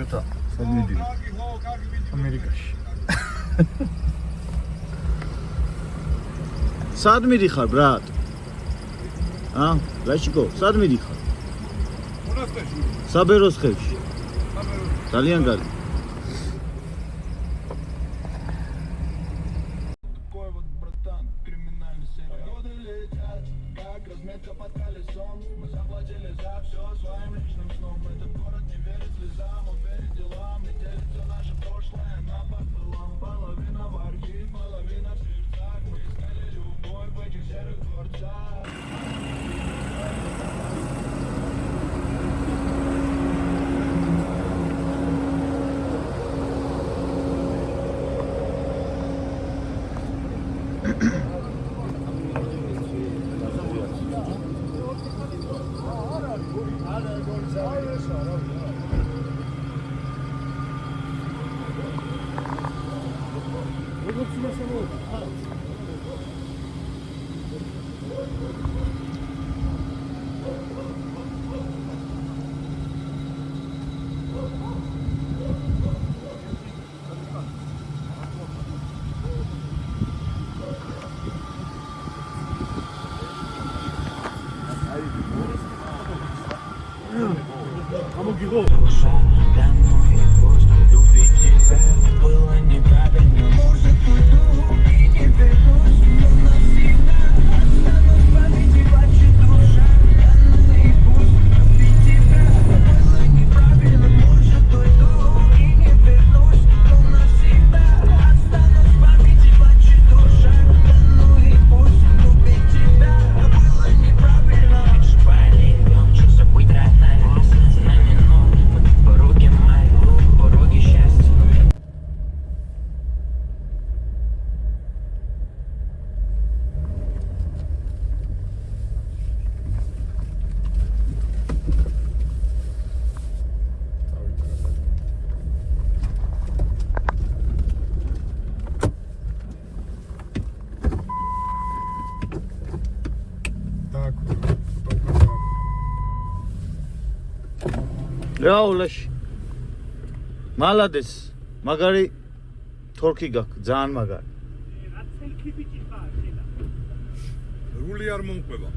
ბიჭოთა, სად მიდიხარ? ამერიკაში. სად მიდიხარ, ბრატ? ლაშიკო, სად მიდიხარ? მონასტერში. საბეროს ხევში. ძალიან კარგი. რაულაშ მალადეს მაგარი თორქი გაქვს ძალიან მაგარი რა თელქი ბიჭი ხარ შედა რული არ მომყვება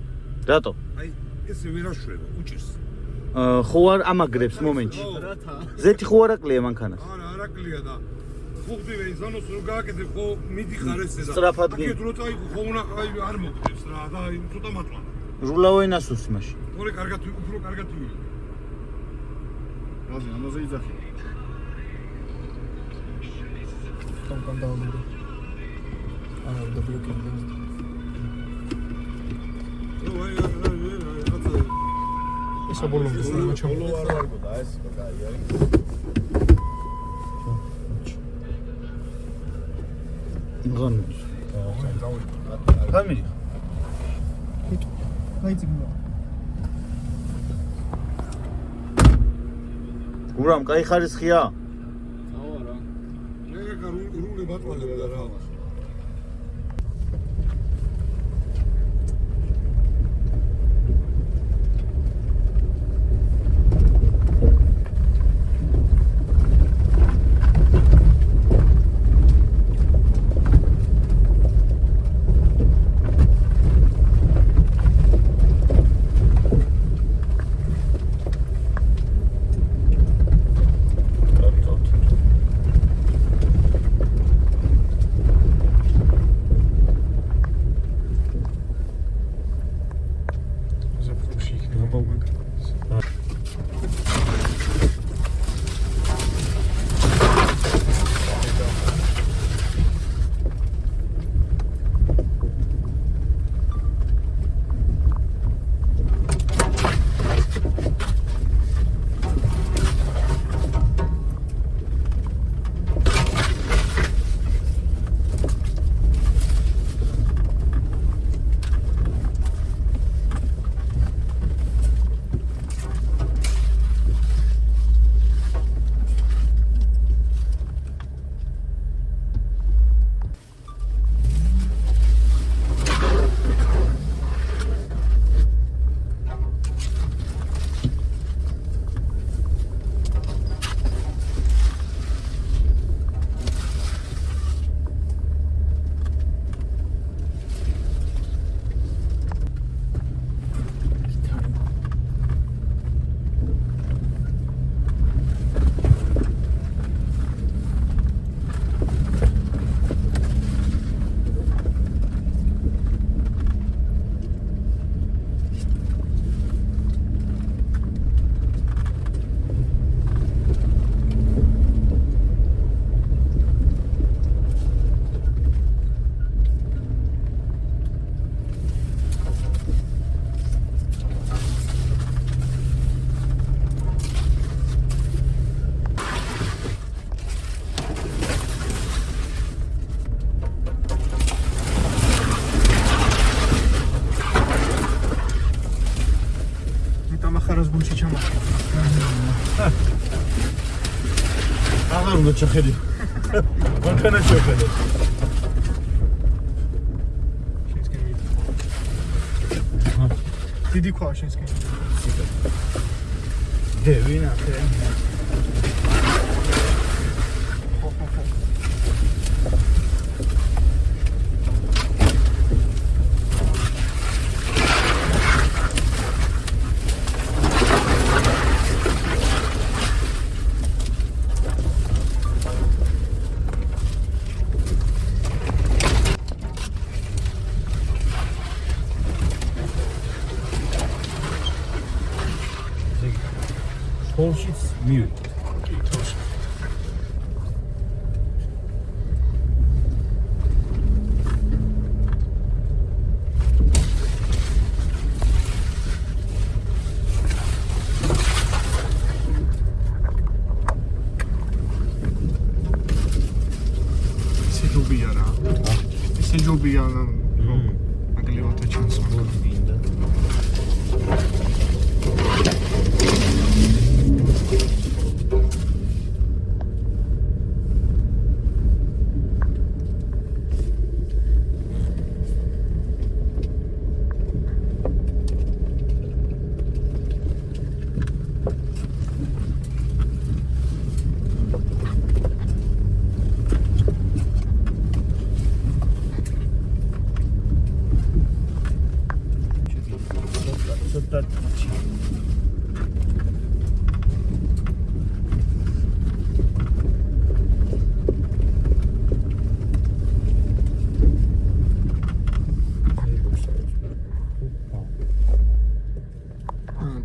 რატო აი ესე ვერ აშვება უჭირს ხო არ ამაგრებს მომენტში რათა ზეთი ხო არაკლია მანქანას არა არაკლია და ხუხდივე ზანოს რო გააკეთე ხო მიდიხარ ესე და სწრაფად გე აქეთ რო წაიღო ხო უნდა აი არ მოგდებს რა და აი ცოტა მაწვანა რულავენასუს მაშინ ორი კარგად უფრო კარგად ვიღე Razı, amazı izah. Tamam, daha oldu. Anladım, da blok edildi. Esa bolum, esa çabuk. Bolu var bu da, es bak yani. მღან გამი Haydi bunu. გურამ კაი ხარისხია არა რეგა რული ბატონებდა რა აღარ უნდა ჩახედე. მანქანა შეხედე. შენსკენ მიდი. დიდი ქვა შენსკენ. დევინა ხე. Holshit's mute. სიჯობია რა. სიჯობია რა. აგლევათა ჩანს. გინდა.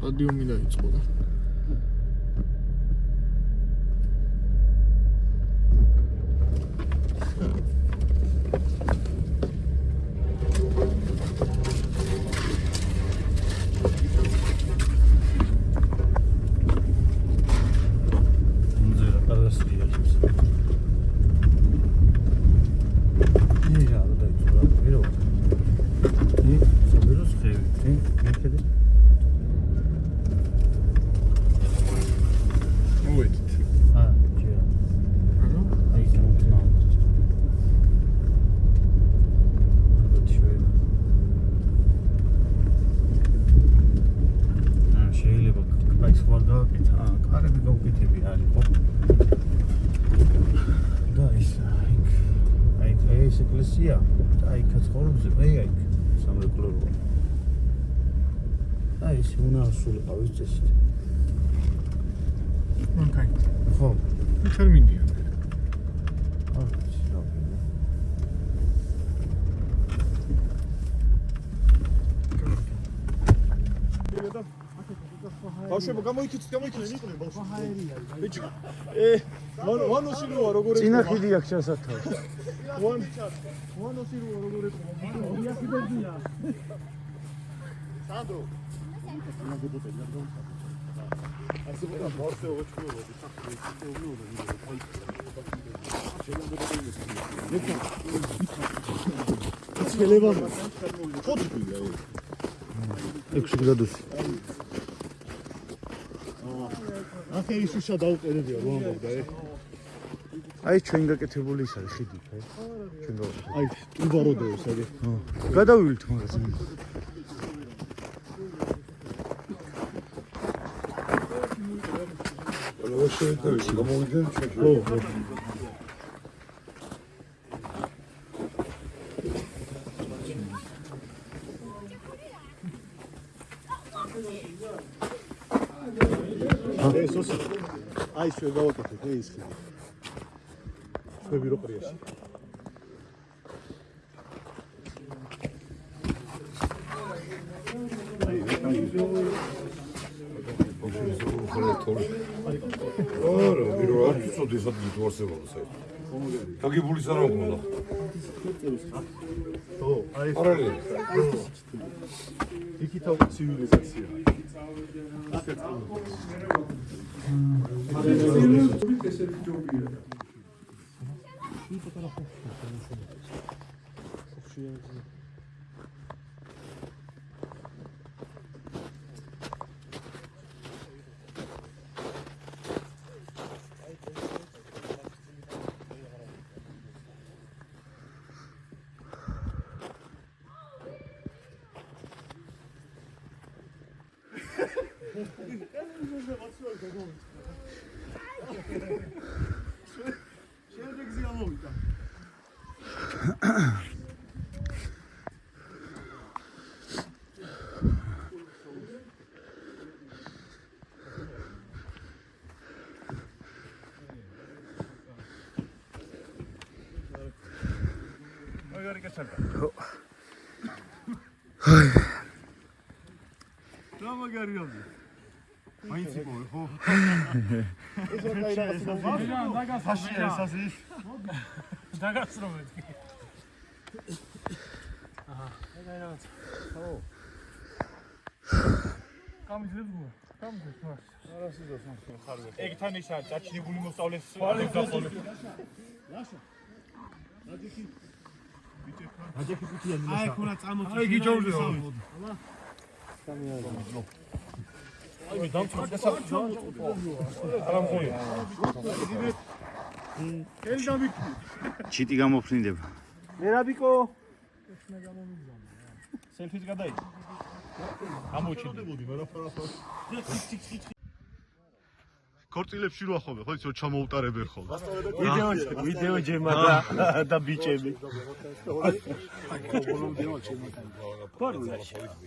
პადიუმი დაიწყო და ეკლესია და იქაც ხორბზე მე აიქ სამრეკლოა. აი ეს უნდა ასულიყავის წესით. მანქანა. ხო. ტერმინია. ბავშვებო გამოიქიცეთ ბავშვებო. ბიჭი. ვანოსი როა როგორ ექნება? წინა ხიდი აქვს ჩასათავ. ვანოსი როა როგორ ექნება? იახიდებია. სანდრო. ასე ვარ ბავშვე ოჩქულობდი სახში შეიძლება 6 გრადუსი. ახე ის უშა დაუყენებია რომ ამბობდა აი ჩვენ გაკეთებული ის არის ხიდი, აი. ჩვენ გავაკეთე. აი ტუბა როდეოს აი. გადავივლით მაგაზე. ყველა შეიძლება გამოვიდნენ ჩვენ. ხო. ესოს აი შე გავაკეთეთ ეს ხიდი. მე ბიუროკრატიაში. არა, ვირო არ ვიცოდი სადღაც ვარსებობს ეს. გაგიბული სანამ მქონდა. ხო, აი არალი. იქითა ცივილიზაცია. შემდეგზე ამოვიდა. მაგარი კაცაკა. რა მაგარია? მაინც იპოვე ხო? ეს რა კაი რაღაცა გასასი. დაგასრო მეთქი. აჰა, კაი რაღაცა. ო. გამიძებს გუა. გამიძებს მას. არა სიზოს ხარვე. ეგ თან ისა დაჩინებული მოსწავლეს გაფოლე. აჯექი პუტიანი აი ხურა წამოწე. აი გიჯოვრდე. აი დამწვა გასაფრთხო. არა მქონია. ელდამიკი. ჩიტი გამოფრინდება. ერაბიკო. სელფის გადაი. გამოჩნდებოდი, მაგრამ ფარაფარ. ქორწილებში რო ახობე, ხო იცი, ჩამოუტარებენ ხოლმე. ვიდეო ჯემა და ბიჭები.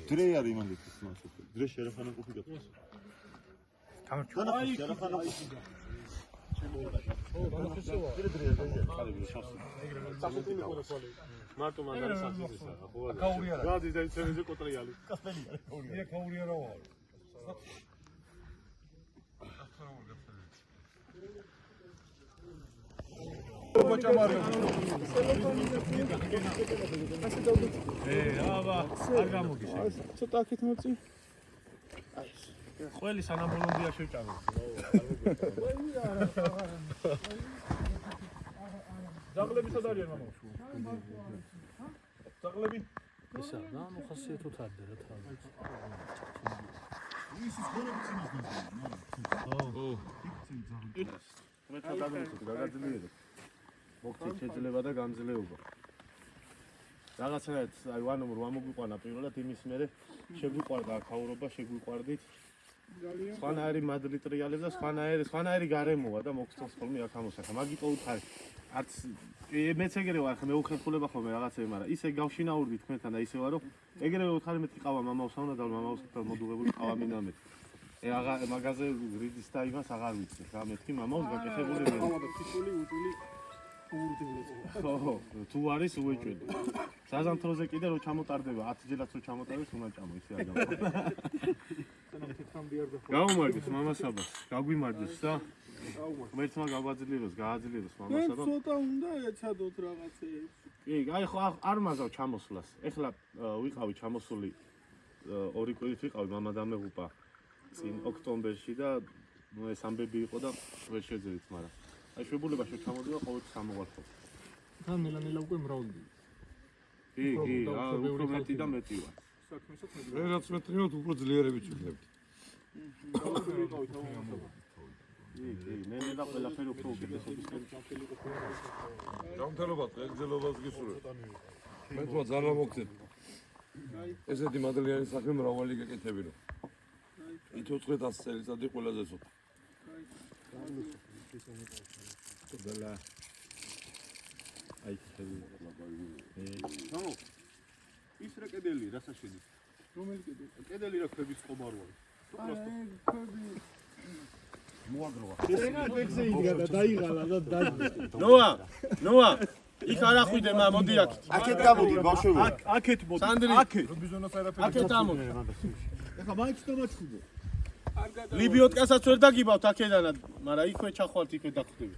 დრე არის იმან დიქის მასო. დრე შერახანა კופי გაწვეს. აი, შერახანა კופי. მარტო მაგარი სასწრაფოა, ხო? კაურია რა. რა ძიძაიცენზე კოტრიალი. კასპელია. ია კაურია რა ვარ. აბა, არ გამოგიშა. ცოტა აქეთ მოწი. ყველი სანამ ბოლონდია შეჭამო. ზაღლები სად არიან მამა? ზაღლები? ისა, რა მოხასიათოთ არდა რა თავი. მეცა დაგმოწოთ, გაგაძლიერო. მოგცეთ შეიძლება და გამძლეობა. რაღაცა აი ვანომ რა მოგვიყვანა პირველად იმის მერე შეგვიყვარდა აქაურობა, შეგვიყვარდით. სხვანაირი მადრიტრიალებს და სხვანაირი გარემოა და მოგცეს ხოლმე აქ ამოსახა. მაგიტო უთხარი. არც მეც ეგრე ვარ, ხე მეუხერხულება ხოლმე რაღაცები, მაგრამ ისე გავშინაურდი თქვენთან და ისე ვარო. ეგრევე უთხარი მეთქი ყავა მამაოს აუნა და მამაოს მოდუღებული ყავა მინდა მე. აღა მაგაზე რიდის და იმას აღარ ვიცი. რა მეთქი მამაოს გაკეთებული მე. ფიქული უტული ხო, თუ არის უეჭვედი. საზამთროზე კიდე რო ჩამოტარდება, 10 ჯერაც რო ჩამოტარდეს, უნდა ჭამო ისე არ გავა. გაუმარჯოს მამასაბას, გაგვიმარჯოს და ღმერთმა გაგვაძლიეროს, გააძლიეროს მამასა და ცოტა უნდა ეცადოთ რაღაცეებს. კი, აი ხო არ მაზავ ჩამოსვლას. ეხლა ვიყავი ჩამოსული 2 კვირით ვიყავი მამა და მე უპა წინ ოქტომბერში და ეს ამბები იყო და ვერ შეძლეთ, მაგრამ აი შვებულებაში ჩამოდივა ყოველთვის ამოვალ. თან ნელა უკვე მრავლდება. კი, უფრო მეტი და მეტი ვარ. რაც მეტრინოთ უფრო ძლიერებით ვიქნებთ. კი, მე და ყველაფერი უფრო უკეთესობისკენ. გამთელობა, წეგრძელობას გისურვებ. მე თვა ძალიან მოგცეთ. ესეთი მადლიანი საქმე მრავალი გეკეთებინო. იცოცხლეთ 100 წელიწადი ყველაზე სოფ. დელა. აი, ნო. ის რა კედელი, რასაც შედის? რომელი კედელი? კედელი რა ქვების ყობა არ არის. პროსტო. ქვები მოაგროვა. ეგრე იდგა და დაიღალა და ნოა. იქ არ ახვიდე მა, მოდი აქ. აქეთ გამოდი, ბავშვები. აქეთ მოდი. სანდრი, აქეთ. აქეთ ამოდი. ეხა მაინც დამაჩხუბო. ლიბიოტკასაც ვერ დაგიბავთ აქედანაც, მაგრამ იქვე ჩახვალთ, იქვე დახვდები.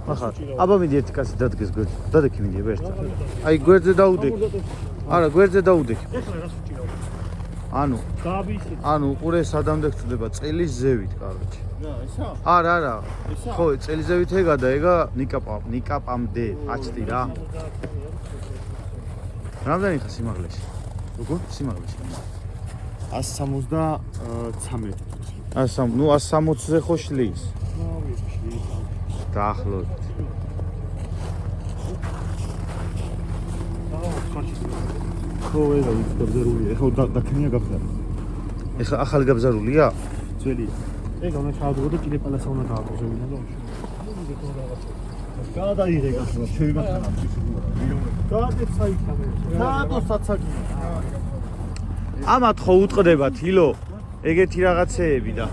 ახლა აბა მიდი ერთი კაცი დადგეს გვერდზე. დადექი მიდი ვერ. აი გვერდზე დაუდექი. არა, გვერდზე დაუდექი. ანუ უყურე სადამდე ხდება წელის ზევით, კაროჩე. ესა? არა. ხო, წელის ზევით ეგა ნიკაპამდე აჩდი რა. რამდენი ხა სიმაღლეში? როგორ? სიმაღლეში. 173. 160, ნუ 160-ზე ხო შლის. დაახლოებით. ხო, ეგა ის გაბზარულია. ეხლა დაქნია გახსნა. ეხლა ახალი გაბზარულია? ძველი. ეგა უნდა ჩაადღო და კიდე პალასა უნდა გააკეთო ზევიდან და გადაიღე გახსნა, შევიმახსნა. გააკეთე საიქამე. დაატო საცაკი. ამათ ხო უტყდებათ ილო ეგეთი რაღაცეები და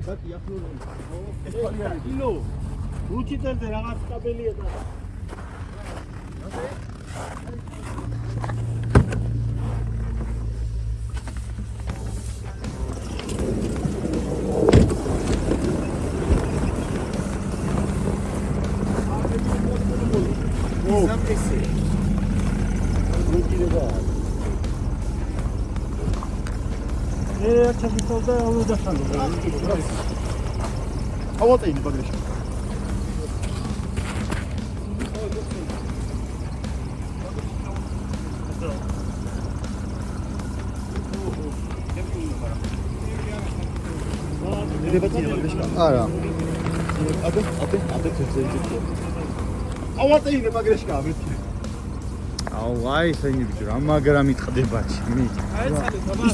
ბატი ახლო ილო უჩიტელზე რაღაც კაბელია და ავატეინე ბაგრეში. არა. ავატეინე ბაგრეში გამეთქი. აუ აი ესენი ბიჭო რა მაგრა მიტყდება ჩემი. აი ცალე ბაბა.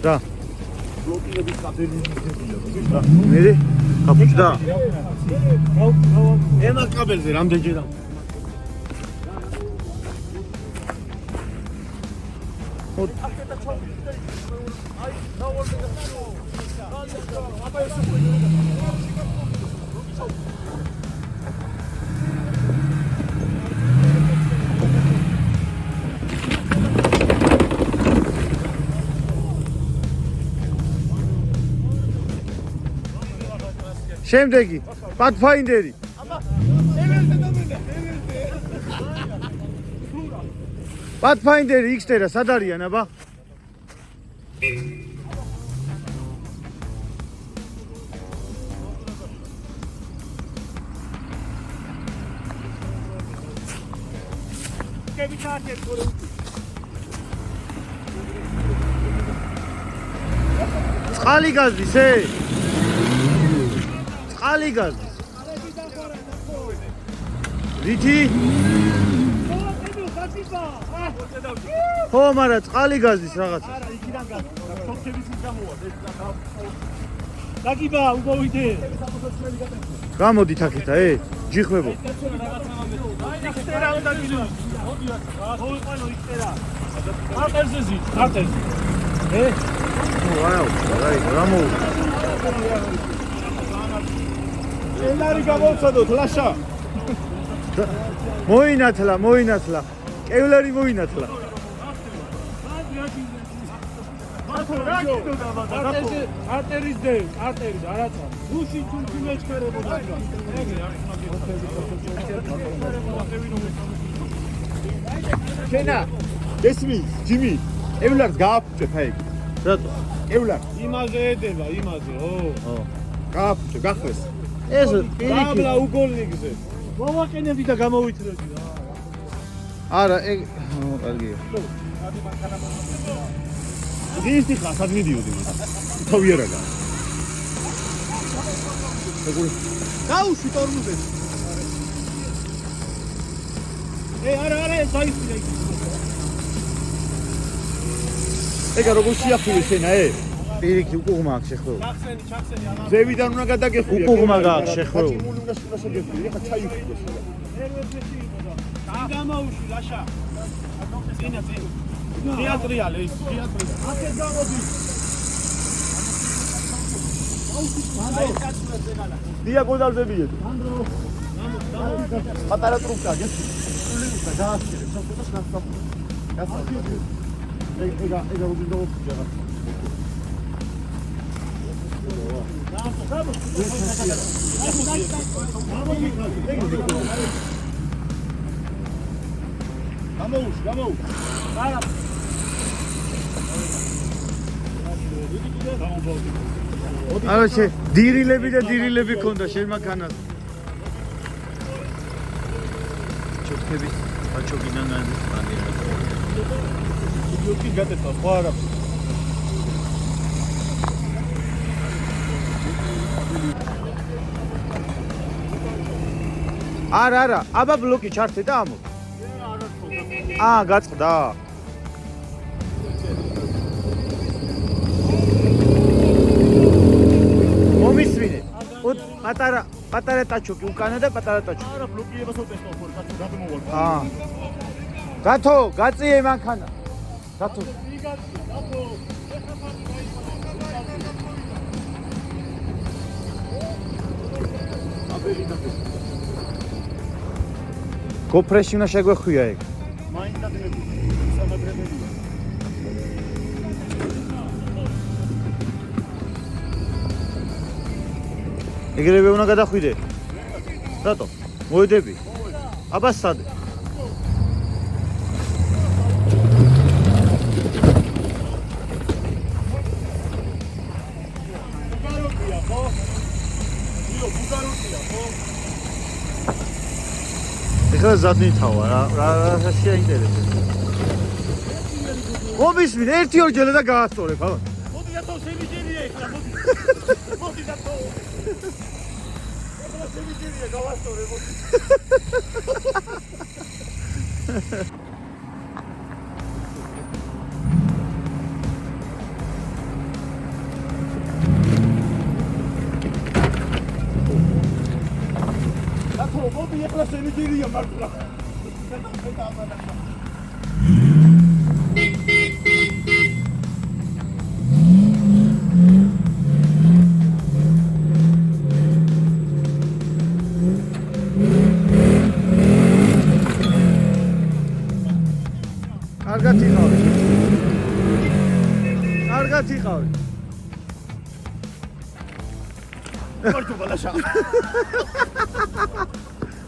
და ბლოკირების კაბელი მიზებია. მე გაფუჭდა ენა კაბელზე რამდენჯერა? შემდეგი Pathfinder-ი. Pathfinder-ი X-ტერა სად არიან აბა? წყალი გაზდის წყალი გაზდის რითი? ხო, მაგრამ წყალი გაზდის რაღაცა. არა, იქიდან გაზდის. სოფთების გამოვა დაგიბა უგოვიდე. გამოდით აქეთა, ჯიხვებო. იქწერა უნდა გიდო. მოდი აქ. მოიყვანო იქწერა. არტერზე ზით, არტერზე. ვაუ, რა მოუ. ენარი გამოვცადოთ, ლაშა. მოინათლა. კევლერი მოინათლა. არტერის დე, არტერი და რაცა. გუში ჩუნჩი მეჩქერებოდა. შენა, ესმის, ჯიმი, ევლარს გააფუჭე ფაიქ. რატო? ევლარ. იმაზე ედება, იმაზე, ო. გააფუჭე, გახდეს. ეს პირიქით. პირიქით. უგოლნიგზე. მოვაყენები და გამოვითრები რა. არა, კარგია. ის ხა სად მიდიოდი? თავი არაა. გაუშვი ტორმუზეს. არა, საისია იქ. ეგა როგორ შეაფრთხილე შენა, პირიქით უკუღმა აქვს შეხვეულ. ჩახსენი აღარ. ზევიდან უნდა გადაგეხვია. უკუღმა გაქვს შეხვეულ. უნდა შეგეხვია, ხა ჩაიქროს. გამაუში ლაშა. წინა. თეატრიალე ის, თეატრი. აქეთ გამოდი. დია გონდალდებიეთ. პატარა ტრუკა გესმის. დაასწრებს სოფტოს ნახსა. ეგა უძინო ჯერა. არაჩე დირილები და დირილები ქონდა შემაქანად. ჩოქები აჩოგიდან არის მაგერად. ჩოქი გატეცა სხვა არა. არა, აბა ბლოკი ჩართე და ამო. გაწყდა. მომისმინე. პატარა ტაჩოკი უკანა და პატარა ტაჩოკი. არა ბლოკიებას ოტესტო ხო კაცო გადმოვალ. გათო, გაწიე მანქანა. გათო. გოფრეში უნდა შეგვეხვია ეგ. მაინც დაგმები. სამაგრებელია. ეგრევე უნდა გადახვიდე. რატო? მოედები. აბა სად? ბუგაროტია ხო? ილო ბუგაროტია ხო? ეხლა ზადნითავა რა შეინტერესებს. მომისმინე ერთი ორჯერ და გაასწორებ, აბა. მოდი დათო შემიჯერია ეხლა მოდი. მოდი დათო. ეხლა შემიჯერია გავასწორე მოდი. დათო მოდი ეხლა შემიჯერია მართლა. კარგად იყავი. კარგად იყავი. მარტო ბალაშა.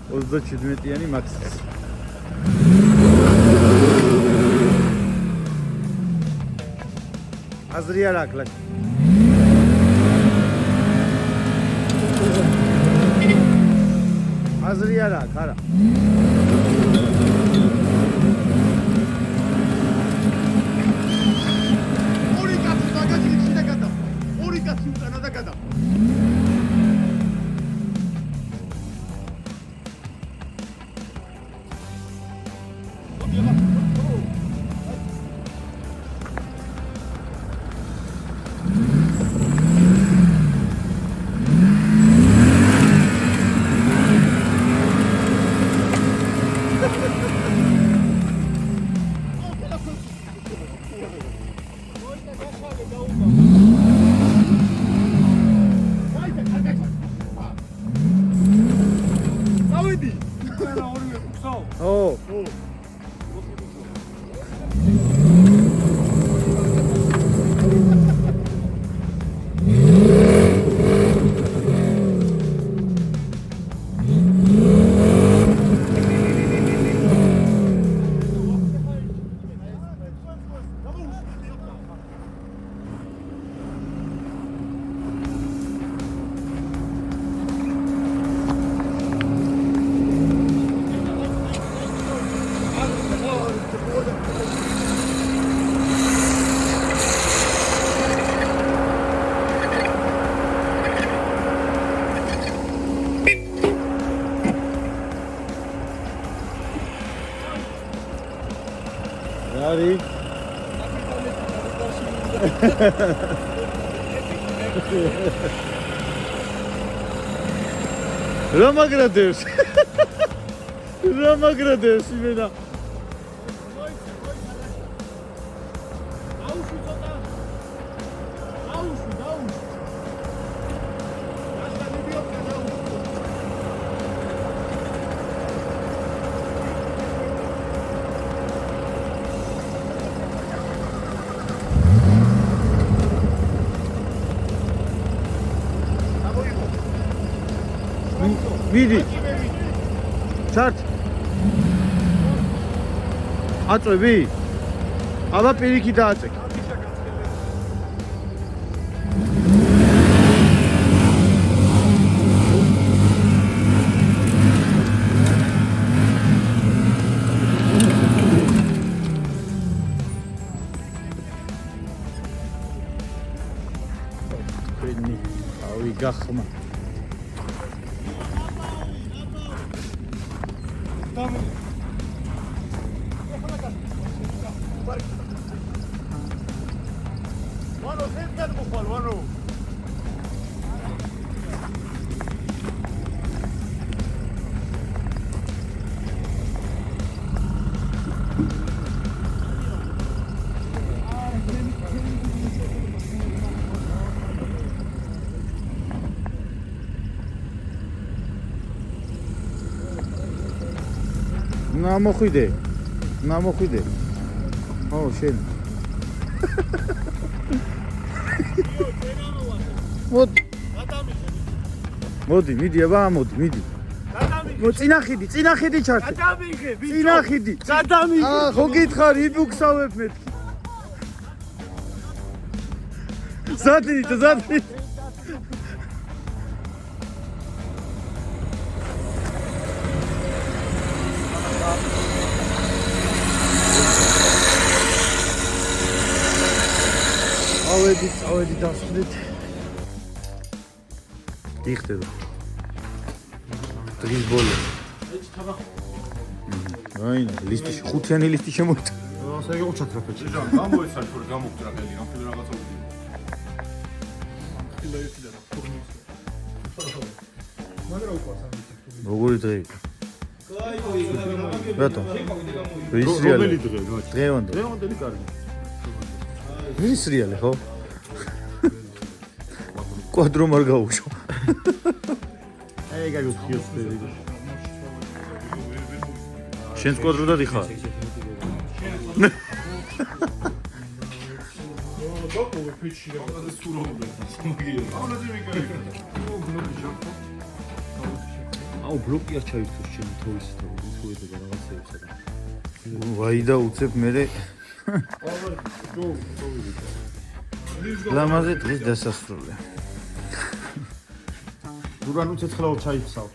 37-იანი მაქსის. აზრი არ აქვს ლაკი. აზრი არ აქვს, არა. Ari. Ramagradeus. Ramagradeus, imena. მიდი. ჩართ. აწვევი? აბა პირიქით დააწეკ. Ბენი, ავი გახმა. ვანო ზედგან მოხვალ ვანო ნამოხვიდე. ო, შენ. მოდი, მიდი, აბა, მიდი. წინა ხედი ჩართე. გადამიღე წინა ხედი. გადამიღე ხო გითხარ, იბუქსავებ მე. ზადი. ავედი დასწრეთ. დიხდება. დღის ბოლო. აინა, ლისტი, ხუთიანი ლისტი შემოიწა. ასე იგი უჩათრაფეთ. გამოიცარ გამოგწრა ხელი ამ ფილ რაღაცა უდი. როგორი დღე იყო? რატომ? ვის რეალი? დღევანდელი. დღევანდელი კარგი. ვის რეალი ხო? კვადრომ არ გაუშო. აი გაგუხიოს ფერი. შენს კვადროდად იხარ? აუ ბლოკია ჩაირთოს ჩემი თოვის თოედება რაღაცეებსა და. ვაი და უცებ მე ლამაზე დღეს დასასრულია. დურანუ ცეცხლაო ჩაიფსავ.